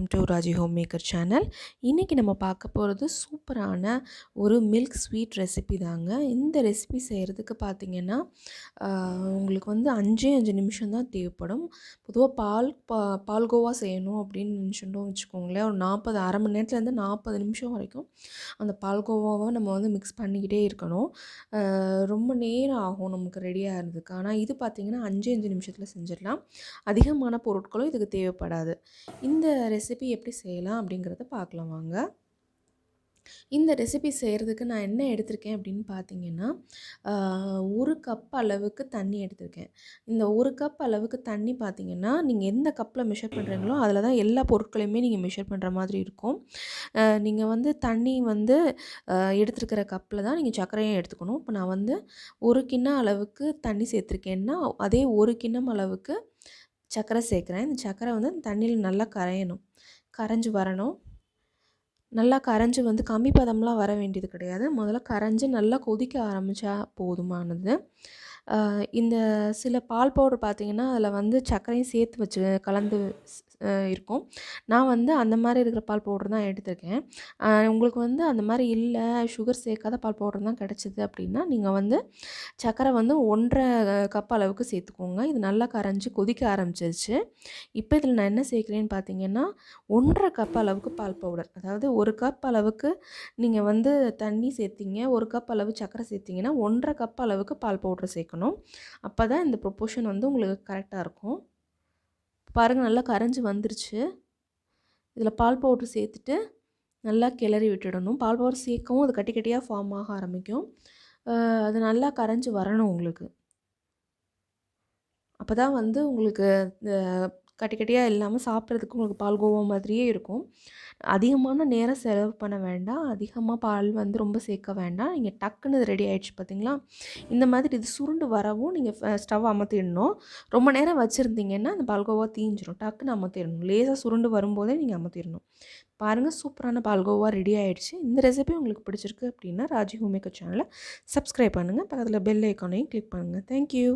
Welcome to Raji home maker channel. இன்றைக்கி நம்ம பார்க்க போகிறது சூப்பரான ஒரு மில்க் ஸ்வீட் ரெசிபி தாங்க. இந்த ரெசிபி செய்கிறதுக்கு பார்த்திங்கன்னா உங்களுக்கு வந்து 5 நிமிஷம் தான் தேவைப்படும். பொதுவாக பால்கோவா செய்யணும் அப்படின்னு நினச்சிட்டோம் வச்சுக்கோங்களேன், ஒரு அரை மணி நேரத்துலேருந்து 40 நிமிஷம் வரைக்கும் அந்த பால்கோவாவை நம்ம வந்து மிக்ஸ் பண்ணிக்கிட்டே இருக்கணும். ரொம்ப நேரம் ஆகும் நமக்கு ரெடி ஆகிறதுக்கு. ஆனால் இது பார்த்திங்கன்னா 5 நிமிஷத்தில் செஞ்சிடலாம். அதிகமான பொருட்களும் இதுக்கு தேவைப்படாது. இந்த ரெசிபி எப்படி செய்யலாம் அப்படிங்கிறத பார்க்கலாம் வாங்க. இந்த ரெசிபி செய்கிறதுக்கு நான் என்ன எடுத்திருக்கேன் அப்படின்னு பார்த்தீங்கன்னா, 1 கப் அளவுக்கு தண்ணி எடுத்திருக்கேன். இந்த 1 கப் அளவுக்கு தண்ணி பார்த்தீங்கன்னா, நீங்கள் எந்த கப்பில் மெஷர் பண்ணுறீங்களோ அதில் தான் எல்லா பொருட்களையுமே நீங்கள் மெஷர் பண்ணுற மாதிரி இருக்கும். நீங்கள் வந்து தண்ணி வந்து எடுத்துருக்கிற கப்பில் தான் நீங்கள் சர்க்கரையும் எடுத்துக்கணும். இப்போ நான் வந்து 1 கிண்ணம் அளவுக்கு தண்ணி சேர்த்துருக்கேன்னா, அதே 1 கிண்ணம் அளவுக்கு சர்க்கரை சேர்க்குறேன். இந்த சர்க்கரை வந்து தண்ணியில் நல்லா கரையணும், கரைஞ்சி வரணும். நல்லா கரைஞ்சி வந்து கம்மி பதம்லாம் வர வேண்டியது கிடையாது. முதல்ல கரைஞ்சி நல்லா கொதிக்க ஆரம்பித்தா போதுமானது. இந்த சில பால் பவுடர் பார்த்திங்கன்னா அதில் வந்து சர்க்கரையும் சேர்த்து வச்சு கலந்து இருக்கும். நான் வந்து அந்த மாதிரி இருக்கிற பால் பவுடர் தான் எடுத்திருக்கேன். உங்களுக்கு வந்து அந்த மாதிரி இல்லை, சுகர் சேர்க்காத பால் பவுடர் தான் கிடச்சிது அப்படின்னா நீங்கள் வந்து சர்க்கரை வந்து 1.5 கப் அளவுக்கு சேர்த்துக்கோங்க. இது நல்லா கரைஞ்சி கொதிக்க ஆரம்பிச்சிருச்சு. இப்போ இதில் நான் என்ன சேர்க்குறேன்னு பார்த்தீங்கன்னா, 1.5 கப் அளவுக்கு பால் பவுடர், அதாவது 1 கப் அளவுக்கு நீங்கள் வந்து தண்ணி சேர்த்திங்க, 1 கப் அளவு சர்க்கரை சேர்த்திங்கன்னா 1.5 கப் அளவுக்கு பால் பவுடர் சேர்க்கணும். அப்போ தான் இந்த ப்ரொப்போர்ஷன் வந்து உங்களுக்கு கரெக்டாக இருக்கும். பாருங்கள், நல்லா கரைஞ்சி வந்துருச்சு. இதில் பால் பவுட்ரு சேர்த்துட்டு நல்லா கிளறி விட்டுடணும். பால் பவுடர் சேர்க்கவும் அது கட்டி கட்டியாக ஃபார்ம் ஆக ஆரம்பிக்கும். அது நல்லா கரைஞ்சி வரணும் உங்களுக்கு. அப்போ தான் வந்து உங்களுக்கு கட்டி கட்டியாக இல்லாமல் சாப்பிட்றதுக்கு உங்களுக்கு பால்கோவா மாதிரியே இருக்கும். அதிகமான நேரம் செலவு பண்ண வேண்டாம். அதிகமாக பால் வந்து ரொம்ப சேர்க்க வேண்டாம். நீங்கள் டக்குன்னு இது ரெடி ஆகிடுச்சு பார்த்தீங்களா? இந்த மாதிரி இது சுருண்டு வரவும் நீங்கள் ஸ்டவ் அமர்த்திடணும். ரொம்ப நேரம் வச்சுருந்தீங்கன்னா அந்த பால்கோவா தீஞ்சிரும். டக்குன்னு அமர்த்திடணும். லேசாக சுருண்டு வரும்போதே நீங்கள் அமர்த்திடணும். பாருங்கள், சூப்பரான பால்கோவா ரெடி ஆகிடுச்சு. இந்த ரெசிபி உங்களுக்கு பிடிச்சிருக்கு அப்படின்னா ராஜி ஹோம் மேக்கர் சேனலை சப்ஸ்கிரைப் பண்ணுங்கள். பக்கத்தில் பெல் ஐக்கானையும் கிளிக் பண்ணுங்கள். தேங்க்யூ.